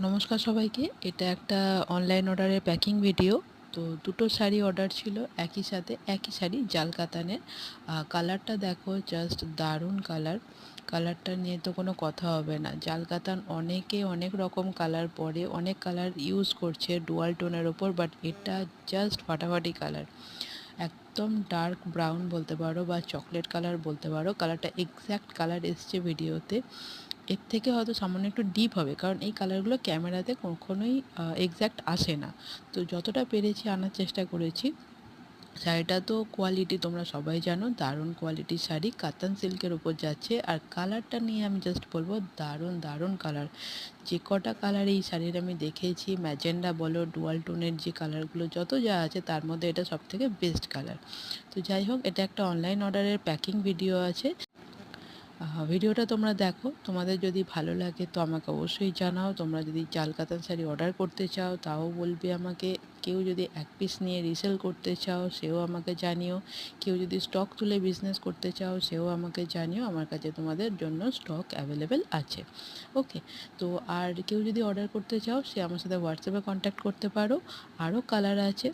নমস্কার সবাইকে। এটা একটা অনলাইন অর্ডারের প্যাকিং ভিডিও। তো দুটো শাড়ি অর্ডার ছিল একই সাথে, একই শাড়ি জাল কাতানের। কালারটা দেখো, জাস্ট দারুণ কালার। কালারটা নিয়ে তো কোনো কথা হবে না। জাল কাতান অনেকে অনেক রকম কালার পরে, অনেক কালার ইউজ করছে ডুয়াল টোনের ওপর, বাট এটা জাস্ট ফাটাফাটি কালার। একদম ডার্ক ব্রাউন বলতে পারো বা চকলেট কালার বলতে পারো। কালারটা এক্স্যাক্ট কালার এসছে ভিডিওতে। এর থেকে হয়তো সামান্য একটু ডিপ হবে, কারণ এই কালারগুলো ক্যামেরাতে কখনোই এক্স্যাক্ট আসে না। তো যতটা পেরেছি আনার চেষ্টা করেছি। শাড়িটা তো কোয়ালিটি তোমরা সবাই জানো, দারুণ কোয়ালিটির শাড়ি, কাতান সিল্কের উপর যাচ্ছে। আর কালারটা নিয়ে আমি জাস্ট বলবো, দারুণ দারুণ কালার। যে কটা কালার এই শাড়ির আমি দেখেছি, ম্যাজেন্ডা বলো, ডুয়াল টোনের যে কালারগুলো যত যা আছে, তার মধ্যে এটা সবথেকে বেস্ট কালার। তো যাই হোক, এটা একটা অনলাইন অর্ডারের প্যাকিং ভিডিও আছে। ভিডিওটা তোমরা দেখো, তোমাদের যদি ভালো লাগে তো আমাকে অবশ্যই জানাও। তোমরা যদি জাল কাতান শাড়ি অর্ডার করতে চাও তাও বলবে আমাকে। কেউ যদি এক পিস নিয়ে রিসেল করতে চাও সেও আমাকে জানিও। কেউ যদি স্টক তুলে বিজনেস করতে চাও সেও আমাকে জানিও। আমার কাছে তোমাদের জন্য স্টক অ্যাভেলেবেল আছে। ওকে। তো আর কেউ যদি অর্ডার করতে চাও সে আমার সাথে হোয়াটসঅ্যাপে কন্ট্যাক্ট করতে পারো। আরও কালার আছে,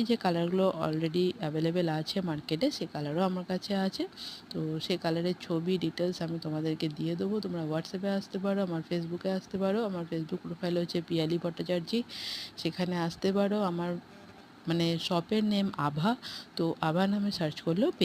যে কালারগুলো অলরেডি অ্যাভেলেবেল আছে মার্কেটে, সে কালারও আমার কাছে আছে। তো সে কালারের ছবি ডিটেলস আমি তোমাদেরকে দিয়ে দেবো। তোমরা হোয়াটসঅ্যাপে আসতে পারো, আমার ফেসবুকে আসতে পারো। আমার ফেসবুক প্রোফাইল হচ্ছে পিয়ালি ভট্টাচার্যি, সেখানে আসতে পারো। আমার মানে শপের নেম আভা, তো আভা নামে সার্চ করলেও পেয়ে